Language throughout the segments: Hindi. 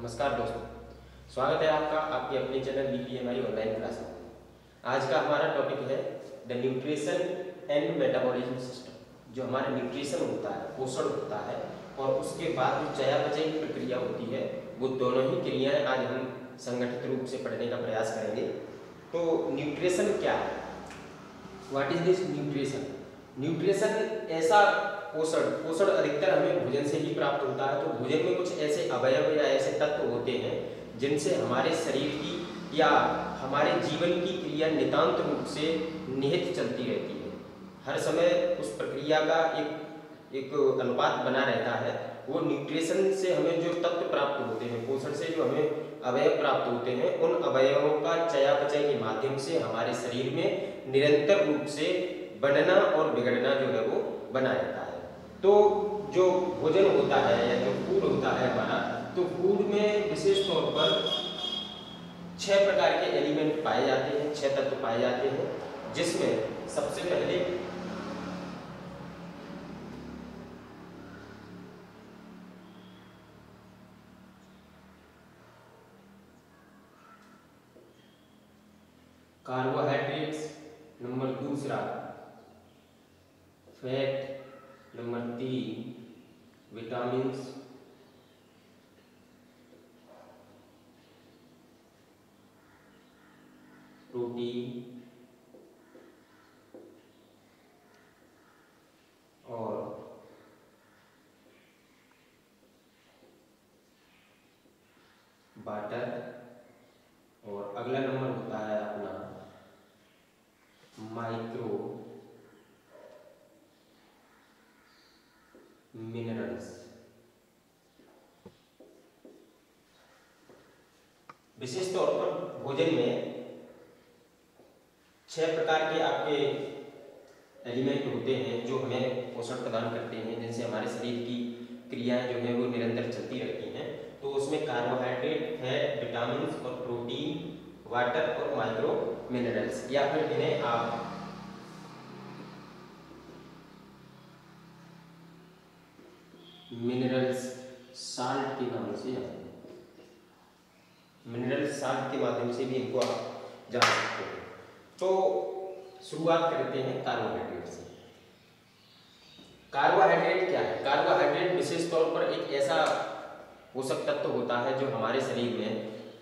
नमस्कार दोस्तों, स्वागत है आपका आपके अपने चैनल बीपीएमआई ऑनलाइन क्लास में। आज का हमारा टॉपिक है the nutrition and metabolism system. जो हमारा न्यूट्रिशन होता है, पोषण होता है, और उसके बाद जो चयापचय की प्रक्रिया होती है, वो दोनों ही क्रियाएं आज हम संगठित रूप से पढ़ने का प्रयास करेंगे। तो न्यूट्रिशन क्या है? What is this nutrition? Nutrition ऐसा पोषण अधिकतर हमें भोजन से ही प्राप्त होता है। तो भोजन में कुछ ऐसे अवयव या ऐसे तत्व होते हैं जिनसे हमारे शरीर की या हमारे जीवन की क्रिया नितांत रूप से निहित चलती रहती है। हर समय उस प्रक्रिया का एक अनुपात बना रहता है। वो न्यूट्रिशन से हमें जो तत्व प्राप्त होते हैं, पोषण से जो हमें अवयव प्राप्त होते हैं, उन अवयवों का चयापचय के माध्यम से हमारे शरीर में निरंतर रूप से बनना और बिगड़ना जो है वो बना रहता है। तो जो भोजन होता है या जो फूड होता है हमारा, तो फूड में विशेष तौर पर 6 प्रकार के एलिमेंट पाए जाते हैं, 6 तत्व पाए जाते हैं, जिसमें सबसे पहले carbohydrates, number 2 fat, number 3 vitamins, protein और वाटर, और अगला नंबर होता है अपना माइक्रो मिनरल्स। विशेष तौर पर भोजन में 6 प्रकार के आपके एलिमेंट होते हैं जो हमें पोषण प्रदान करते हैं, जिनसे हमारे शरीर की क्रियाएं जो है वो निरंतर चलती रहती हैं। तो उसमें कार्बोहाइड्रेट, फैट, विटामिन और प्रोटीन, वाटर और माइक्रो मिनरल्स, या फिर इन्हें आप मिनरल्स साल्ट के नाम से जानते हैं। मिनरल साल्ट के माध्यम से भी इनको आप जान सकते हैं। तो शुरुआत करते हैं कार्बोहाइड्रेट से। कार्बोहाइड्रेट क्या है? कार्बोहाइड्रेट विशेष तौर पर एक ऐसा पोषक तत्व होता है जो हमारे शरीर में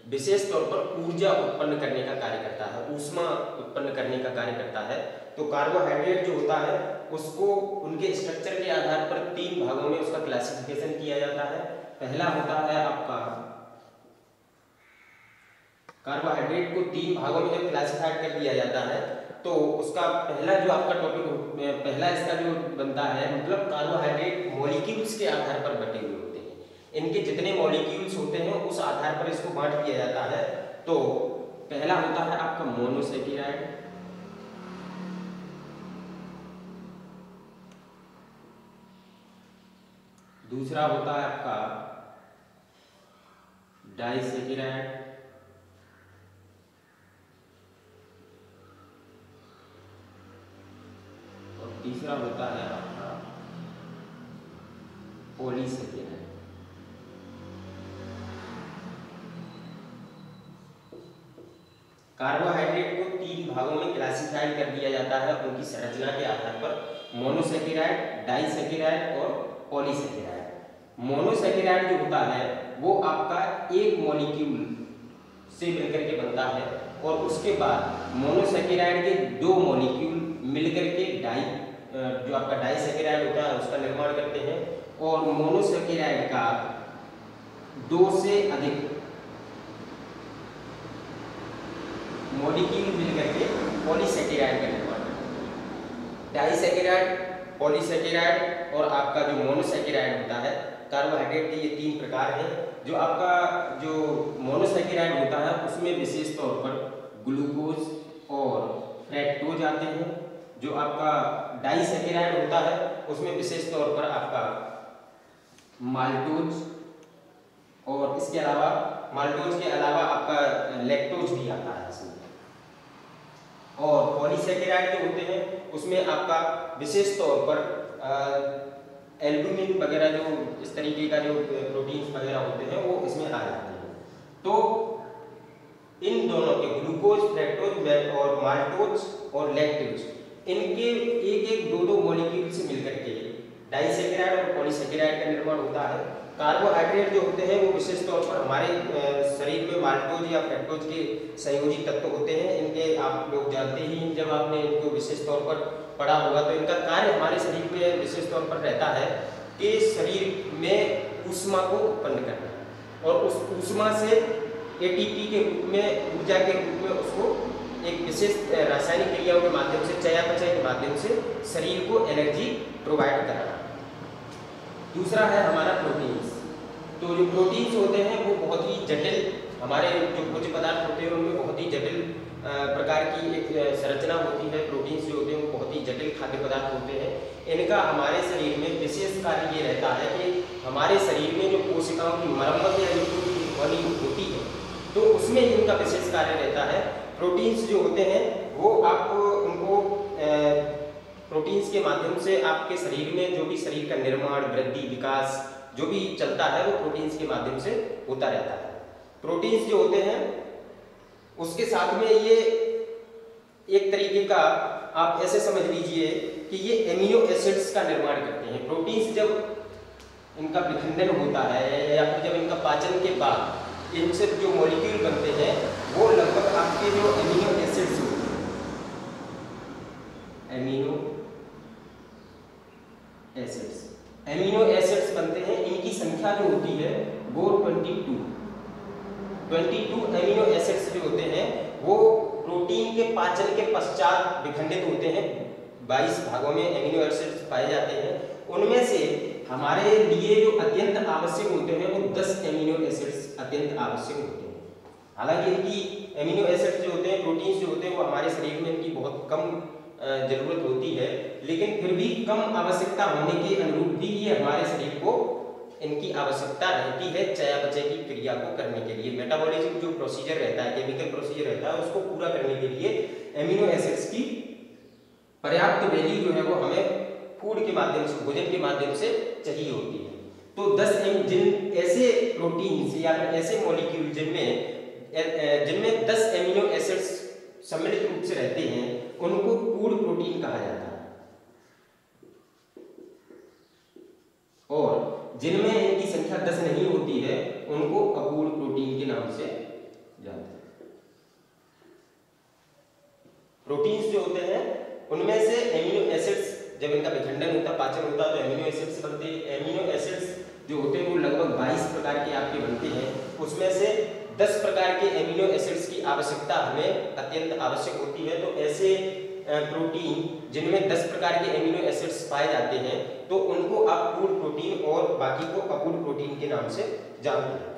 विशेष तौर पर ऊर्जा उत्पन्न करने का कार्य करता है, ऊष्मा उत्पन्न करने का कार्य करता है। तो कार्बोहाइड्रेट जो होता है उसको उनके स्ट्रक्चर के आधार पर 3 भागों में उसका क्लासिफिकेशन किया जाता है। पहला होता है आपका कार्बोहाइड्रेट को 3 भागों में जब क्लासिफाइड कर दिया जाता है, तो उसका पहला जो आपका टॉपिक, पहला इसका जो बनता है, मतलब कार्बोहाइड्रेट मॉलिक्यूल्स के आधार पर बटे हुए होते हैं। इनके जितने मॉलिक्यूल्स होते हैं उस आधार पर इसको बांट दिया जाता है। तो पहला होता है आपका मोनोसैकेराइड, दूसरा होता है आपका डाइसैकेराइड, और तीसरा होता है आपका पॉलीसैकेराइड। कार्बोहाइड्रेट को 3 भागों में क्लासिफाइड कर दिया जाता है उनकी संरचना के आधार पर, मोनोसैकेराइड, डाइसैकेराइड और पॉलीसैकेराइड। मोनोसैकेराइड जो होता है वो आपका एक मॉलिक्यूल से मिलकर के बनता है, और उसके बाद मोनोसैकेराइड के 2 मॉलिक्यूल मिलकर के जो आपका डाइसैकेराइड होता है उसका निर्माण करते हैं, और मोनोसैकेराइड का 2 से अधिक मॉलिक्यूल मिलकर के पॉलीसैकेराइड का निर्माण करते हैं। डाइसैकेराइड, पॉलीसैकेराइड और आपका जो मोनोसैकेराइड होता है, कार्बोहाइड्रेट के ये 3 प्रकार हैं। जो आपका जो मोनोसैकेराइड होता है उसमें विशेष तौर पर ग्लूकोज और फ्रैक्टोज आते हैं। जो आपका डाइसैकेराइड होता है उसमें विशेष तौर पर आपका माल्टोज, और इसके अलावा माल्टोज के अलावा आपका लैक्टोज भी आता है इसमें। और पॉलीसैकेराइड जो होते हैं उसमें आपका विशेष तौर पर एल्बुमिन वगैरह जो इस तरीके का जो प्रोटीन्स वगैरह होते हैं वो इसमें आ जाते हैं। तो इन दोनों के ग्लूकोज, फ्रैक्टोज और माल्टोज और लैक्टोज, इनके एक एक दो मॉलिक्यूल से मिलकर के डाइसैकेराइड और पॉलीसैकेराइड का निर्माण होता है। कार्बोहाइड्रेट जो होते हैं वो विशेष तौर पर हमारे शरीर में माल्टोज या फ्रैक्टोज के संयोजी तत्व होते हैं। इनके आप लोग जानते ही, जब आपने इनको विशेष तौर पर पढ़ा होगा, तो इनका कार्य हमारे शरीर में विशेष तौर पर रहता है कि शरीर में ऊष्मा को उत्पन्न करना और उस ऊष्मा से एटीपी के रूप में, ऊर्जा के रूप में उसको एक विशेष रासायनिक क्रियाओं के माध्यम से, चयापचय के माध्यम से शरीर को एनर्जी प्रोवाइड कराना। दूसरा है हमारा प्रोटीन्स। तो जो प्रोटीन्स होते हैं वो बहुत ही जटिल, हमारे जो भोज्य पदार्थ होते हैं उनमें बहुत ही जटिल प्रकार की एक संरचना होती है। प्रोटीन्स जो होते हैं वो बहुत ही जटिल खाद्य पदार्थ होते हैं। इनका हमारे शरीर में विशेष कार्य ये रहता है कि हमारे शरीर में जो कोशिकाओं की मरम्मत या रिपेयरिंग होती है, तो उसमें इनका विशेष कार्य रहता है। प्रोटीन्स जो होते हैं वो आप उनको प्रोटीन्स के माध्यम से आपके शरीर में जो भी शरीर का निर्माण, वृद्धि, विकास जो भी चलता है वो प्रोटीन्स के माध्यम से होता रहता है। प्रोटीन्स जो होते हैं उसके साथ में ये एक तरीके का आप ऐसे समझ लीजिए कि ये एमिनो एसिड्स का निर्माण करते हैं। प्रोटीन्स जब इनका विखंडन होता है या फिर जब इनका पाचन के बाद इनसे जो मॉलिक्यूल बनते हैं वो लगभग आपके जो एमिनो एसिड्स होते हैं, एमिनो एसिड्स बनते हैं। इनकी संख्या जो होती है वो 22 एमिनो एसिड्स जो होते हैं वो प्रोटीन के पाचन के पश्चात विखंडित होते हैं। 22 भागों में एमिनो एसिड्स पाए जाते हैं। उनमें से हमारे लिए जो अत्यंत आवश्यक होते हैं वो 10 एमिनो एसिड्स अत्यंत आवश्यक होते हैं। हालांकि इनकी एमिनो एसिड्स जो होते हैं, प्रोटीन्स जो होते हैं, वो हमारे शरीर में इनकी बहुत कम जरूरत होती है, लेकिन फिर भी कम आवश्यकता होने के अनुरूप भी ये हमारे शरीर को इनकी आवश्यकता रहती है चयापचय की क्रिया को करने के लिए। मेटाबॉलिज्म जो प्रोसीजर रहता है, केमिकल प्रोसीजर रहता है, उसको पूरा करने के लिए एमिनो एसिड्स की पर्याप्त वैल्यू जो है वो हमें फूड के माध्यम से, भोजन के माध्यम से चाहिए होती है। तो 10 जिन ऐसे प्रोटीन्स या ऐसे मॉलिक्यूल जिनमें 10 एमिनो एसिड्स सम्मिलित रूप से रहते हैं उनको फूड प्रोटीन कहा जाता है, और जिनमें इनकी संख्या 10 नहीं होती है उनको अपूर्ण प्रोटीन के नाम से जानते हैं। प्रोटीन्स जो होते हैं उनमें से एमिनो एसिड्स जब इनका विखंडन होता, पाचन होता, तो एमिनो एसिड्स बनते हैं। एमिनो एसिड्स जो होते हैं वो लगभग 22 प्रकार के आपके बनते हैं। उसमें से 10 प्रकार के एमिनो एसिड्स की आवश्यकता हमें अत्यंत आवश्यक होती है। तो ऐसे प्रोटीन जिनमें 10 प्रकार के एमिनो एसिड्स पाए जाते हैं तो उनको आप पूर्ण प्रोटीन और बाकी को अपूर्ण प्रोटीन के नाम से जानते हैं।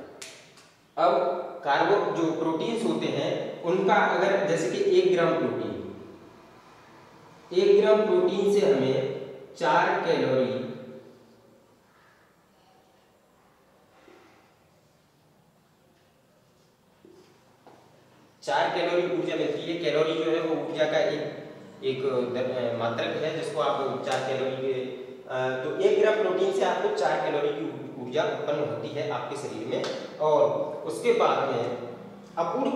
अब जो प्रोटीन्स होते हैं उनका अगर जैसे कि 1 ग्राम प्रोटीन से हमें 4 कैलोरी ऊर्जा मिलती है। कैलोरी जो है वो ऊर्जा का एक मात्रक है जिसको आप 4 कैलोरी के तो 1 ग्राम प्रोटीन से आपको 4 कैलोरी की ऊर्जा उत्पन्न होती है आपके शरीर में। और उसके बाद में अपूर्ण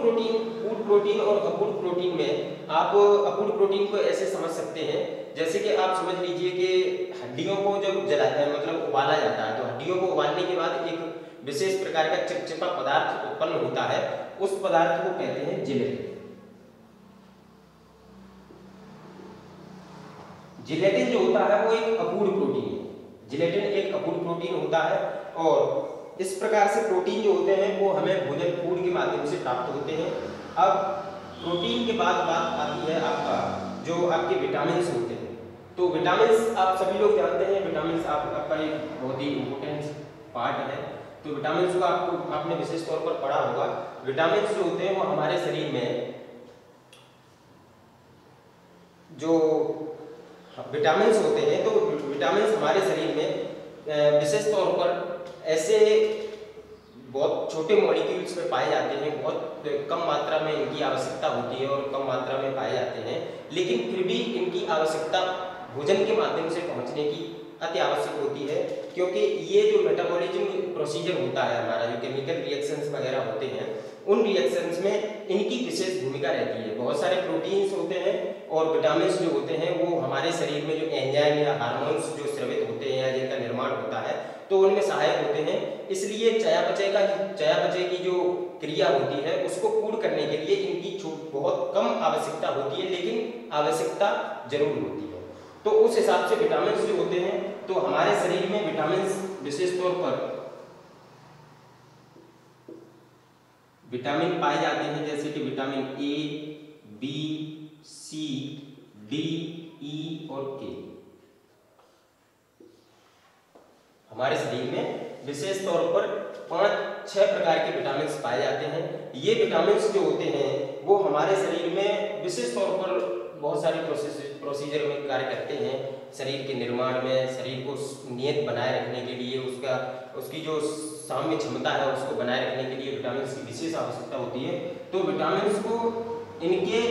प्रोटीन और अपूर्ण प्रोटीन में आप अपूर्ण प्रोटीन को ऐसे समझ सकते हैं जैसे कि आप समझ लीजिए कि हड्डियों को जब मतलब उबाला जाता है, तो हड्डियों को उबालने के बाद एक विशेष प्रकार का चिपचिपा पदार्थ उत्पन्न होता है। उस पदार्थ को कहते हैं जिलेटिन। जिलेटिन जो होता है वो एक अपूर्ण प्रोटीन है। जिलेटिन एक अपूर्ण प्रोटीन होता है और इस प्रकार से प्रोटीन जो होते हैं वो हमें भोजन फूड के माध्यम से प्राप्त होते हैं। अब प्रोटीन के बाद बात आती है आपका जो आपके विटामिन होते हैं। तो विटामिन आप सभी लोग जानते हैं, विटामिन आपका एक बहुत ही इम्पोर्टेंट पार्ट है। तो विटामिन को आपने विशेष तौर पर पढ़ा होगा। विटामिन जो होते हैं वो हमारे शरीर में जो विटामिन होते हैं, तो विटामिन हमारे शरीर में विशेष तौर पर ऐसे बहुत छोटे मॉलिक्यूल्स में पाए जाते हैं। बहुत कम मात्रा में इनकी आवश्यकता होती है और कम मात्रा में पाए जाते हैं, लेकिन फिर भी इनकी आवश्यकता भोजन के माध्यम से पहुंचने की अति आवश्यक होती है, क्योंकि ये जो मेटाबॉलिज्म प्रोसीजर होता है हमारा, जो केमिकल रिएक्शंस वगैरह होते हैं, उन रिएक्शंस में इनकी विशेष भूमिका रहती है। बहुत सारे प्रोटीन्स होते हैं और विटामिन जो होते हैं वो हमारे शरीर में जो एंजाइम या हार्मोन्स जो स्रावित होते हैं या जिनका निर्माण होता है तो उनमें सहायक होते हैं। इसलिए चयापचय की जो क्रिया होती है उसको पूर्ण करने के लिए इनकी बहुत कम आवश्यकता होती है, लेकिन आवश्यकता जरूर होती है। तो उस हिसाब से विटामिन जो होते हैं, तो हमारे शरीर में विटामिन विशेष तौर पर विटामिन पाए जाते हैं, जैसे कि vitamin A, B, C, D, E और के। हमारे शरीर में विशेष तौर पर 5-6 प्रकार के विटामिन पाए जाते हैं। ये विटामिन जो होते हैं वो हमारे शरीर में विशेष तौर पर बहुत सारे प्रोसीजर में कार्य करते हैं। शरीर के निर्माण में, शरीर को नियत बनाए रखने के लिए, उसकी जो साम्य क्षमता है उसको बनाए रखने के लिए विटामिन की विशेष आवश्यकता होती है। तो विटामिन को इनके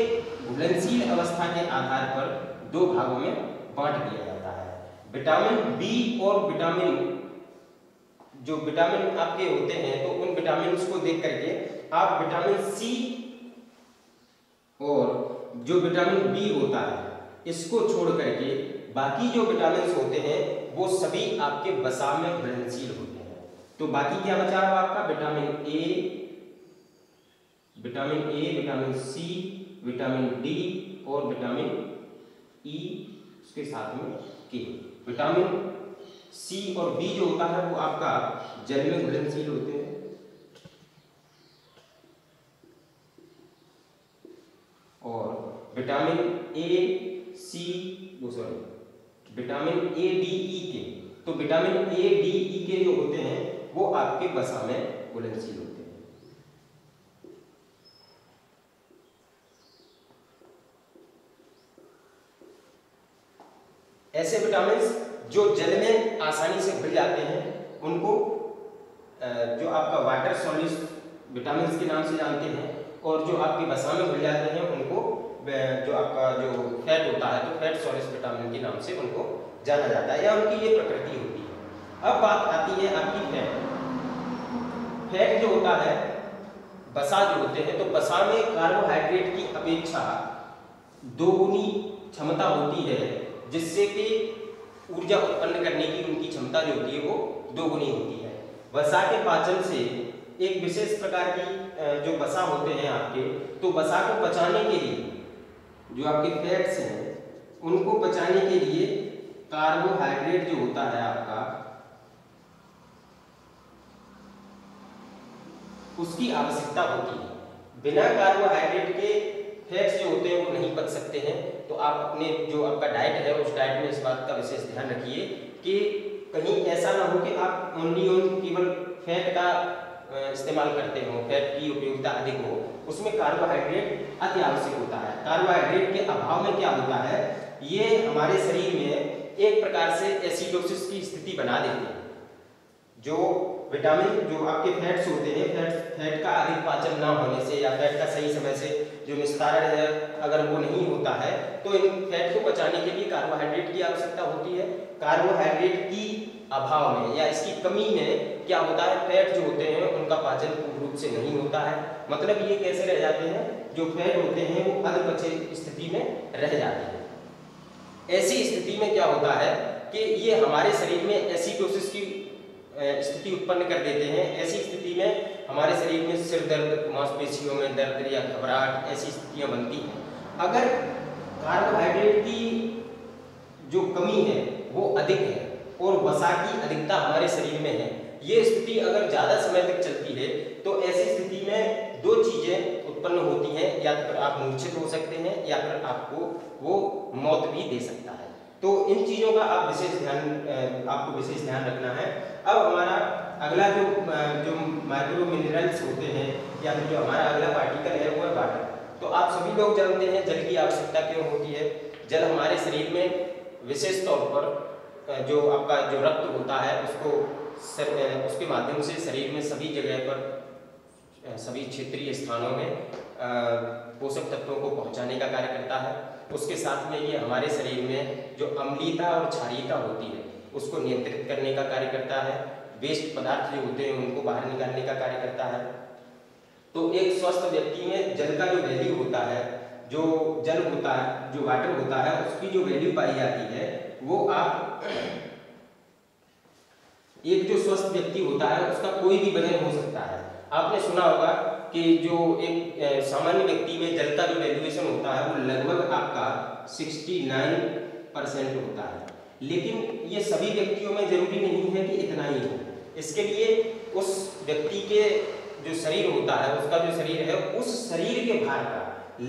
घुलनशील अवस्था के आधार पर 2 भागों में बांट दिया जाता है। विटामिन बी और जो विटामिन आपके होते हैं, तो उन विटामिन को देख करके आप विटामिन सी और जो विटामिन बी होता है इसको छोड़ करके बाकी जो विटामिन होते हैं वो सभी आपके वसा में घुलनशील होते हैं। तो बाकी क्या बचा हुआ आपका? Vitamin A, vitamin C, vitamin D और विटामिन ई, उसके साथ में के। विटामिन सी और बी जो होता है वो आपका जल में घुलनशील होते हैं, और विटामिन विटामिन ए, डी, ई के, तो विटामिन ए, डी, ई के जो होते हैं वो आपके वसा में घुलनशील होते हैं। ऐसे विटामिन जो जल में आसानी से घुल जाते हैं उनको जो आपका वाटर सॉल्युबल विटामिन के नाम से जानते हैं, और जो आपके वसा में घुल जाते हैं उनको जो आपका जो फैट होता है तो फैट सॉल्युबल विटामिन के नाम से उनको जाना जाता है, या उनकी ये प्रकृति होती है। अब बात आती है आपकी फैट जो होता है, वसा जो होते हैं, तो वसा में कार्बोहाइड्रेट की अपेक्षा 2 गुनी क्षमता होती है, जिससे कि ऊर्जा उत्पन्न करने की उनकी क्षमता जो होती है वो 2 गुनी होती है। वसा के पाचन से एक विशेष प्रकार की जो वसा होते हैं आपके, तो वसा को पचाने के लिए जो आपके फैट्स हैं उनको पचाने के लिए कार्बोहाइड्रेट जो होता है आपका, उसकी आवश्यकता होती है। बिना कार्बोहाइड्रेट के फैट्स जो होते हैं वो नहीं पच सकते हैं। तो आप अपने जो आपका डाइट है उस डाइट में इस बात का विशेष ध्यान रखिए कि कहीं ऐसा ना हो कि आप केवल फैट का इस्तेमाल करते हो, फैट की उपयोगिता अधिक हो, उसमें कार्बोहाइड्रेट अति आवश्यक होता है। कार्बोहाइड्रेट के अभाव में क्या होता है, ये हमारे शरीर में एक प्रकार से एसिडोसिस की स्थिति बना देते हैं। जो विटामिन जो आपके फैट्स होते हैं, फैट का अधिक पाचन ना होने से या फैट का सही समय से जो निस्तारण है अगर वो नहीं होता है, तो इन फैट को पचाने के लिए कार्बोहाइड्रेट की आवश्यकता होती है। कार्बोहाइड्रेट की अभाव में या इसकी कमी में क्या होता है, फैट जो होते हैं उनका पाचन पूर्ण रूप से नहीं होता है। मतलब ये कैसे रह जाते हैं, जो फैट होते हैं वो अधपचे स्थिति में रह जाते हैं। ऐसी स्थिति में क्या होता है कि ये हमारे शरीर में एसिडोसिस की स्थिति उत्पन्न कर देते हैं। ऐसी स्थिति में हमारे शरीर में सिर दर्द, मांसपेशियों में दर्द या घबराहट, ऐसी स्थितियां बनती हैं। अगर कार्बोहाइड्रेट की जो कमी है वो अधिक है और वसा की अधिकता हमारे शरीर में है, ये स्थिति अगर ज़्यादा समय तक चलती है तो ऐसी स्थिति में 2 चीज़ें उत्पन्न होती हैं, या फिर आप मूर्छित हो सकते हैं या फिर आपको वो मौत भी दे सकता है। तो इन चीज़ों का आपको विशेष ध्यान रखना है। अब हमारा अगला जो माइक्रो मिनरल्स होते हैं या फिर जो हमारा अगला पार्टिकल है वो है वाटर। तो आप सभी लोग जानते हैं जल की आवश्यकता क्यों होती है। जल हमारे शरीर में विशेष तौर पर जो आपका जो रक्त होता है उसके माध्यम से शरीर में सभी जगह पर, सभी क्षेत्रीय स्थानों में पोषक तत्वों को पहुंचाने का कार्य करता है। उसके साथ में ये हमारे शरीर में जो अम्लीयता और क्षारीयता होती है उसको नियंत्रित करने का कार्य करता है, वेस्ट पदार्थ जो होते हैं उनको बाहर निकालने का कार्य करता है। तो एक स्वस्थ व्यक्ति में जल का जो वैल्यू होता है, जो जल होता है, जो वाटर होता है, उसकी जो वैल्यू पाई जाती है वो आप एक जो स्वस्थ व्यक्ति होता है उसका कोई भी वजन हो सकता है। आपने सुना होगा कि जो एक सामान्य व्यक्ति में जल का जो वैल्यूएशन होता है वो लगभग आपका 69% होता है, लेकिन ये सभी व्यक्तियों में जरूरी नहीं है कि इतना ही हो। इसके लिए उस व्यक्ति के जो शरीर होता है, उसका जो शरीर है, उस शरीर के भार का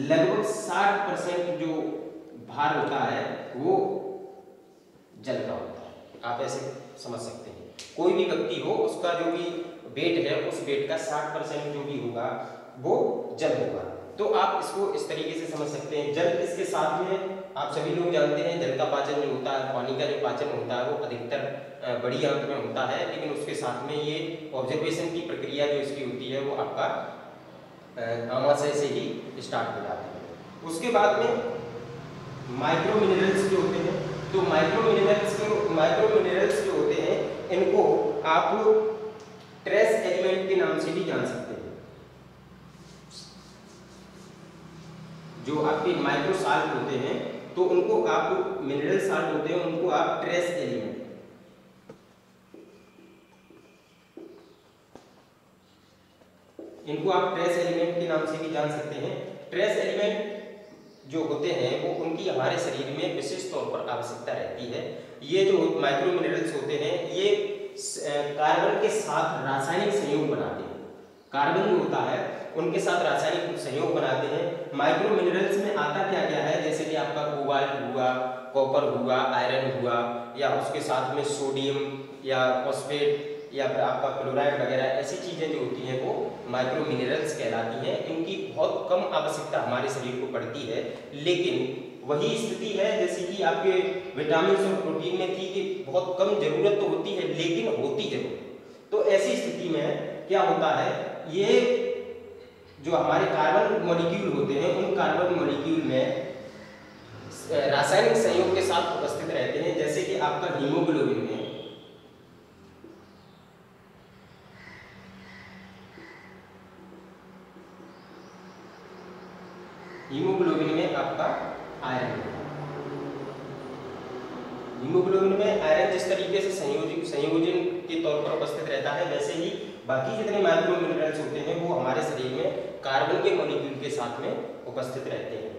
लगभग 60% जो भार होता है वो जल का होता है। आप ऐसे समझ सकते हैं, कोई भी व्यक्ति हो उसका जो भी वेट है उस वेट का 60% जो भी होगा वो जल होगा। तो आप इसको इस तरीके से समझ सकते हैं। जल इसके साथ में आप सभी लोग जानते हैं जल का पाचन जो होता है, पानी का जो पाचन होता है वो अधिकतर बड़ी आंत में होता है, लेकिन उसके साथ में ये ऑब्जर्वेशन की प्रक्रिया जो इसकी होती है वो आपका आमाशय से ही स्टार्ट हो जाती है। उसके बाद में माइक्रो मिनरल्स जो होते हैं, तो माइक्रो मिनरल्स जो होते हैं इनको आप ट्रेस एलिमेंट के नाम से भी जान सकते हैं। जो आपके माइक्रो साल्ट होते हैं तो उनको आप मिनरल साल्ट होते हैं उनको आप ट्रेस एलिमेंट के नाम से भी जान सकते हैं। ट्रेस एलिमेंट जो होते हैं वो उनकी हमारे शरीर में विशेष तौर पर आवश्यकता रहती है। ये जो माइक्रो मिनरल्स होते हैं ये कार्बन के साथ रासायनिक संयोग बनाते हैं। कार्बन जो होता है उनके साथ रासायनिक संयोग बनाते हैं। माइक्रो मिनरल्स में आता क्या क्या है, जैसे कि आपका कोबाल्ट हुआ, कॉपर हुआ, आयरन हुआ, या उसके साथ में सोडियम या फॉस्फेट या फिर आपका क्लोराइड वगैरह, ऐसी चीजें जो होती हैं वो माइक्रो मिनरल्स कहलाती हैं। इनकी बहुत कम आवश्यकता हमारे शरीर को पड़ती है, लेकिन वही स्थिति है जैसे कि आपके विटामिन और प्रोटीन में थी कि बहुत कम जरूरत तो होती है लेकिन होती जरूर है। तो ऐसी स्थिति में क्या होता है, ये जो हमारे कार्बन मॉलिक्यूल होते हैं उन कार्बन मॉलिक्यूल में रासायनिक संयोग के साथ उपस्थित रहते हैं। जैसे कि आपका हीमोग्लोबिन में आपका आयरन, हीमोग्लोबिन में आयरन जिस तरीके से संयोजन के तौर पर उपस्थित रहता है, वैसे ही बाकी जितने माइक्रो मिनरल्स होते हैं वो हमारे शरीर में कार्बन के मॉलिक्यूल के साथ में उपस्थित रहते हैं।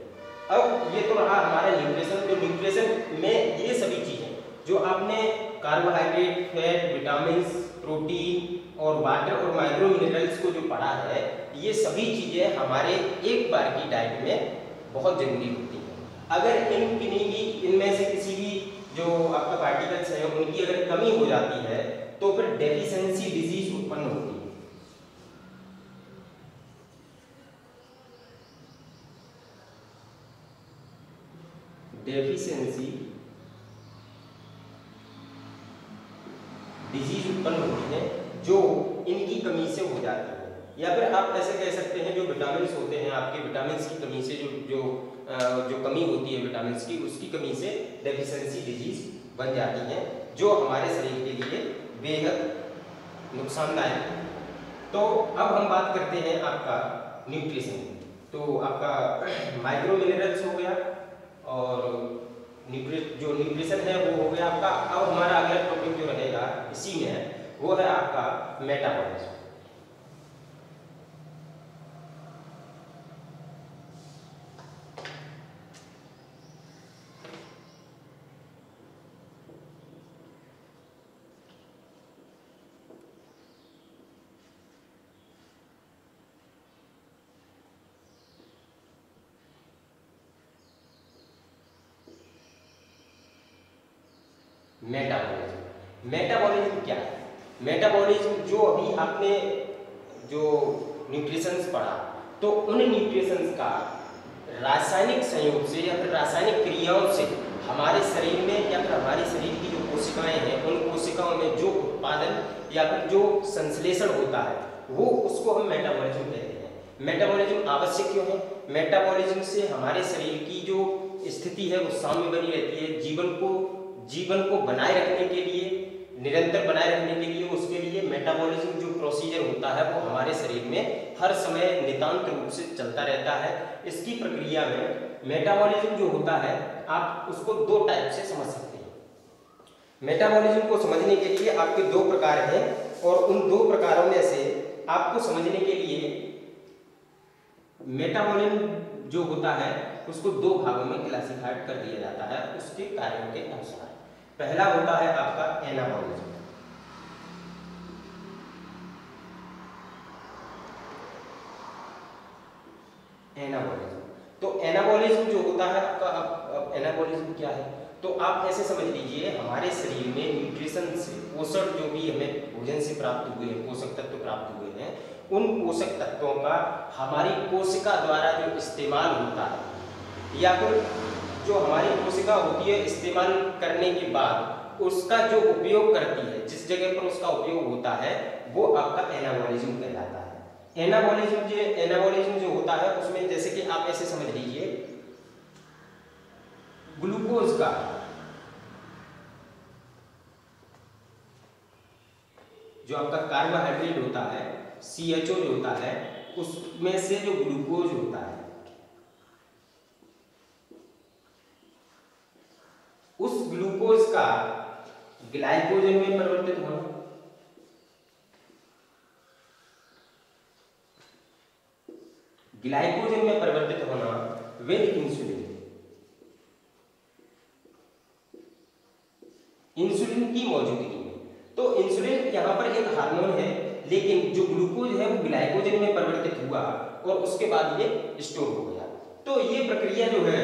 अब ये तो रहा हमारा न्यूट्रिशन। तो न्यूट्रिशन में ये सभी चीजें जो आपने कार्बोहाइड्रेट, फैट, विटामिन, प्रोटीन और वाटर और माइक्रो मिनरल्स को जो पढ़ा है, ये सभी चीजें हमारे एक बार की डाइट में बहुत जरूरी होती है। अगर इनमें से किसी भी जो आपका पार्टिकल्स है उनकी अगर कमी हो जाती है तो फिर डेफिशिएंसी डिजीज उत्पन्न होती है। डेफिशिएंसी डिजीज उत्पन्न होती है जो इनकी कमी से हो जाती है। या फिर आप ऐसे कह सकते हैं जो विटामिन्स होते हैं, आपके विटामिन्स की कमी से जो कमी होती है विटामिन्स की, उसकी कमी से डेफिशिएंसी डिजीज बन जाती हैं जो हमारे शरीर के लिए बेहद नुकसानदायक है। तो अब हम बात करते हैं आपका न्यूट्रिशन। तो आपका माइक्रो मिनरल्स हो गया और जो न्यूट्रिशन है वो हो गया आपका। अब हमारा अगला टॉपिक जो रहेगा इसी में है वो है आपका मेटाबॉलिज्म। मेटाबॉलिज्म क्या है? मेटाबॉलिज्म जो अभी आपने जो न्यूट्रिशंस पढ़ा, तो उन न्यूट्रिशंस का रासायनिक संयोग से या फिर रासायनिक क्रियाओं से हमारे शरीर में या फिर हमारे शरीर की जो कोशिकाएं हैं उन कोशिकाओं में जो उत्पादन या फिर जो संश्लेषण होता है वो उसको हम मेटाबॉलिज्म कहते हैं। मेटाबॉलिज्म आवश्यक क्यों है? मेटाबॉलिज्म से हमारे शरीर की जो स्थिति है वो साम्य बनी रहती है, जीवन को जीवन को बनाए रखने के लिए, निरंतर बनाए रखने के लिए, उसके लिए मेटाबॉलिज्म जो प्रोसीजर होता है वो हमारे शरीर में हर समय नितांत रूप से चलता रहता है। इसकी प्रक्रिया में मेटाबॉलिज्म जो होता है आप उसको दो टाइप से समझ सकते हैं। मेटाबॉलिज्म को समझने के लिए आपके दो प्रकार हैं और उन दो प्रकारों में से आपको समझने के लिए मेटाबॉलिज्म जो होता है उसको दो भागों में क्लासिफाइड कर दिया जाता है उसके कार्यों के अनुसार। पहला होता है आपका एनाबॉलिज्म। एनाबॉलिज्म तो एनाबॉलिज्म जो होता है आपका, अब एनाबॉलिज्म क्या है तो आप ऐसे समझ लीजिए हमारे शरीर में न्यूट्रिशन से, पोषण जो भी हमें भोजन से प्राप्त हुए हैं, पोषक तत्व प्राप्त हुए हैं, उन पोषक तत्वों का हमारी कोशिका द्वारा जो इस्तेमाल होता है या फिर जो हमारी कोशिका होती है इस्तेमाल करने के बाद उसका जो उपयोग करती है, जिस जगह पर उसका उपयोग होता है वो आपका एनाबॉलिज्म कहलाता है। एनाबॉलिज्म जो होता है उसमें जैसे कि आप ऐसे समझ लीजिए ग्लूकोज का जो आपका कार्बोहाइड्रेट होता है CHO जो होता है उसमें से जो ग्लूकोज होता है उस ग्लूकोज का ग्लाइकोजन में परिवर्तित होना, ग्लाइकोजन में परिवर्तित होना विद इंसुलिन, इंसुलिन की मौजूदगी में। तो इंसुलिन यहाँ पर एक हार्मोन है लेकिन जो ग्लूकोज है वो ग्लाइकोजन में परिवर्तित हुआ और उसके बाद ये स्टोर हो गया। तो ये प्रक्रिया जो है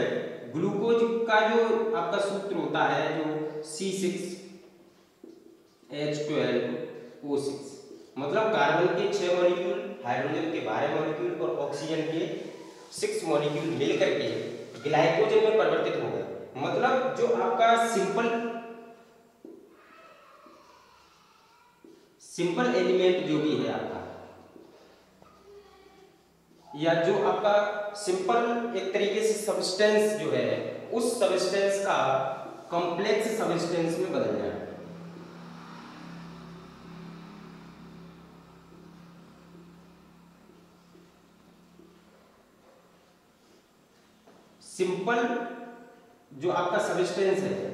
ग्लूकोज का जो आपका सूत्र होता है जो C6H12O6 मतलब कार्बन के 6 मॉलिक्यूल, हाइड्रोजन के 12 मॉलिक्यूल और ऑक्सीजन के 6 मॉलिक्यूल मिलकर के ग्लाइकोजन में परिवर्तित हो गए। मतलब जो आपका सिंपल एलिमेंट जो भी है आपका या जो आपका सिंपल एक तरीके से सब्सटेंस जो है उस सब्सटेंस का कॉम्प्लेक्स सब्सटेंस में बदल जाए। सिंपल जो आपका सब्सटेंस है,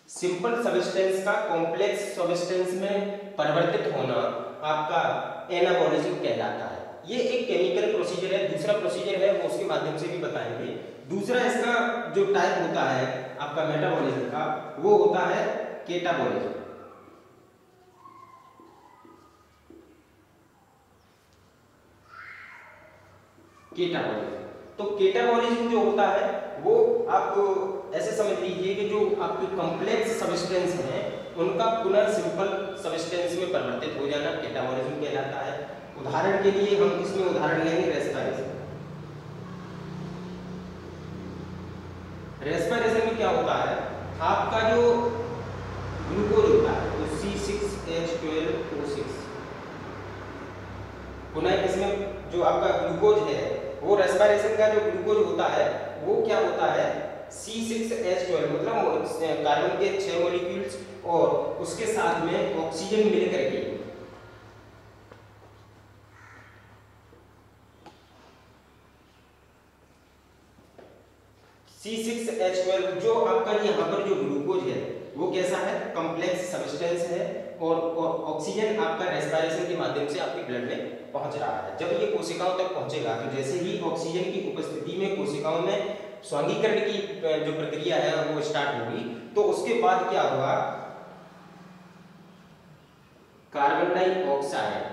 सिंपल सब्सटेंस का कॉम्प्लेक्स सब्सटेंस में परिवर्तित होना आपका एनाबॉलिज्म कहलाता है। ये एक केमिकल प्रोसीजर है। दूसरा प्रोसीजर है वो उसके माध्यम से भी बताएंगे। दूसरा इसका जो टाइप होता है आपका मेटाबॉलिज्म का वो होता है केटाबॉलिज्म। केटाबॉलिज्म तो केटाबॉलिज्म जो होता है वो आप ऐसे समझ लीजिए कि जो आपके कॉम्प्लेक्स सब्सटेंस हैं उनका पुनः सिंपल सब्सटेंस में परिवर्तित हो जाना केटाबॉलिज्म कहलाता है। उदाहरण के लिए हम इसमें उदाहरण लेंगे रेस्पिरेशन। रेस्पिरेशन में क्या होता है आपका जो ग्लूकोज होता है वो C6H12O6 पुनः इसमें जो आपका ग्लूकोज है वो रेस्पिरेशन का जो ग्लूकोज होता है वो क्या होता है C6H12 मतलब कार्बन के 6 मॉलिक्यूल्स और उसके साथ में ऑक्सीजन मिलकर के C6H12 जो आपका यहाँ पर जो ग्लूकोज है वो कैसा है कॉम्प्लेक्स सब्सटेंस है और ऑक्सीजन आपका रेस्पिरेशन के माध्यम से आपके ब्लड में पहुंच रहा है। जब ये कोशिकाओं तक पहुंचेगा तो जैसे ही ऑक्सीजन की उपस्थिति में कोशिकाओं में स्वांगीकरण की जो प्रक्रिया है वो स्टार्ट होगी तो उसके बाद क्या होगा कार्बन डाइऑक्साइड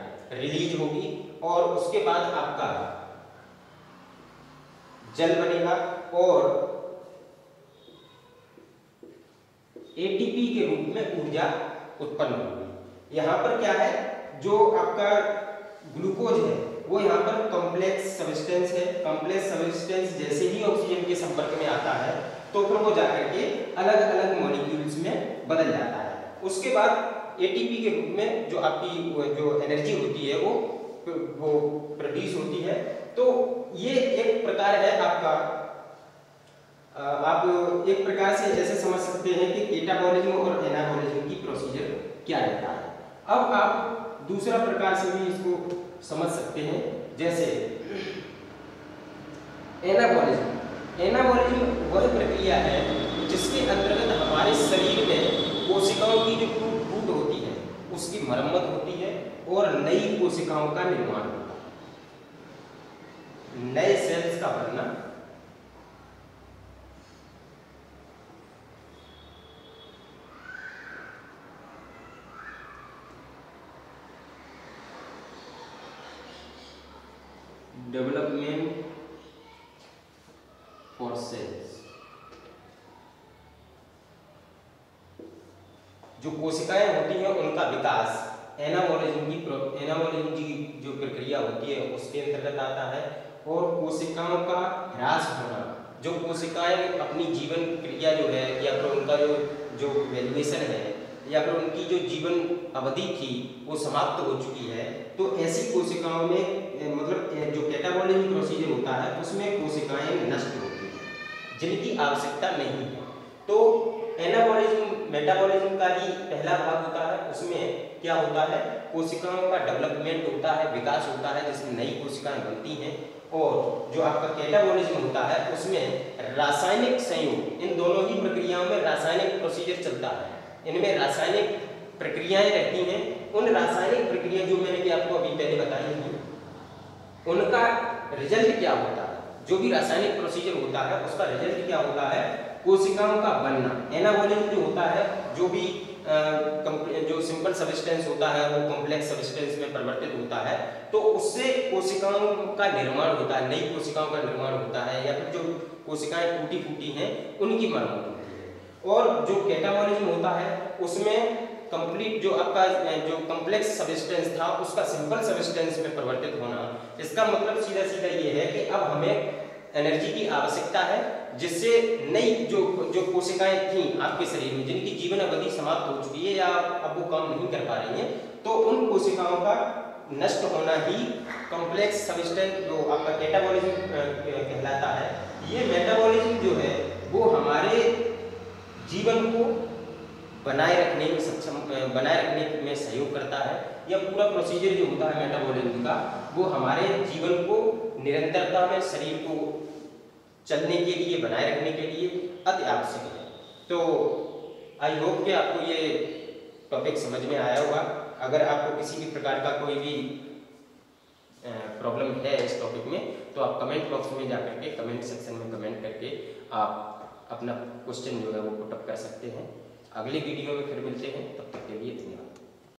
रिलीज होगी और उसके बाद आपका जल बनेगा और एटीपी के रूप में ऊर्जा उत्पन्न होगी। यहाँ पर क्या है जो आपका ग्लूकोज है वो यहाँ पर कॉम्प्लेक्स सब्सटेंस है। कॉम्प्लेक्स सब्सटेंस जैसे ही ऑक्सीजन के संपर्क में आता है तो फिर वो जाकर के अलग अलग मॉलिक्यूल्स में बदल जाता है। उसके बाद एटीपी के रूप में जो आपकी जो एनर्जी होती है वो प्रोड्यूस होती है। तो ये एक प्रकार है आपका आप एक प्रकार से जैसे समझ सकते हैं कि कैटाबॉलिज्म और एनाबॉलिज्म की प्रोसीजर क्या रहता है। अब आप दूसरा प्रकार से भी इसको समझ सकते हैं, जैसे एनाबॉलिज्म। एनाबॉलिज्म वह प्रक्रिया है जिसके अंतर्गत हमारे शरीर में कोशिकाओं की जो टूट होती है उसकी मरम्मत होती है और नई कोशिकाओं का निर्माण होता है, नए सेल्स का बनना। Development for cells. जो कोशिकाएं होती हैं उनका विकास एनाबॉलिज्म की जो प्रक्रिया होती है उसके अंतर्गत आता है। और कोशिकाओं का ह्रास होना, जो कोशिकाएं अपनी जीवन क्रिया जो है या फिर उनका जो वैल्यूएशन है या फिर उनकी जो जीवन अवधि थी वो समाप्त हो चुकी है, तो ऐसी कोशिकाओं में मतलब जो कैटाबॉलिज्म प्रोसीजर होता है उसमें कोशिकाएं नष्ट होती हैं जिनकी आवश्यकता नहीं है। तो एनाबॉलिज्म मेटाबॉलिज्म का ही पहला भाग होता है, उसमें क्या होता है, कोशिकाओं का डेवलपमेंट होता है, विकास होता है जिसमें नई कोशिकाएं बनती हैं। और जो आपका कैटाबॉलिज्म होता है उसमें रासायनिक संयोग, इन दोनों ही प्रक्रियाओं में रासायनिक प्रोसीजर चलता है, इनमें रासायनिक प्रक्रियाएं रहती हैं। उन रासायनिक प्रक्रिया जो मैंने भी आपको अभी पहले बताई थी उनका रिजल्ट क्या होता है, जो भी रासायनिक प्रोसीजर होता है उसका रिजल्ट क्या होता है, कोशिकाओं का बनना। एनाबॉलिज्म जो होता है जो भी जो सिंपल सब्सटेंस होता है वो कॉम्प्लेक्स सब्सटेंस में परिवर्तित होता है, तो उससे कोशिकाओं का निर्माण होता है, नई कोशिकाओं का निर्माण होता है, या फिर जो कोशिकाएं टूटी फूटी हैं उनकी मरम्मत होती है। और जो कैटाबॉलिज्म होता है उसमें कंप्लीट जो आपका जो कॉम्प्लेक्स सब्सटेंस था उसका सिंपल सब्सटेंस में परिवर्तित होना। इसका मतलब सीधा सीधा ये है कि अब हमें एनर्जी की आवश्यकता है जिससे नई जो कोशिकाएं थी आपके शरीर में जिनकी जीवन अवधि समाप्त हो चुकी है या अब वो काम नहीं कर पा रही हैं, तो उन कोशिकाओं का नष्ट होना ही कॉम्प्लेक्स सब्सटेंस जो आपका कैटाबॉलिज्म कहलाता है। ये मेटाबॉलिज्म जो है वो हमारे जीवन को बनाए रखने में सहयोग करता है। यह पूरा प्रोसीजर जो होता है मेटाबॉलिज्म का वो हमारे जीवन को निरंतरता में शरीर को चलने के लिए, बनाए रखने के लिए अति आवश्यक है। तो आई होप कि आपको ये टॉपिक समझ में आया होगा। अगर आपको किसी भी प्रकार का कोई भी प्रॉब्लम है इस टॉपिक में तो आप कमेंट बॉक्स में जाकर के कमेंट सेक्शन में कमेंट करके आप अपना क्वेश्चन जो है वो पुट अप कर सकते हैं। अगले वीडियो में फिर मिलते हैं, तब तक के लिए धन्यवाद।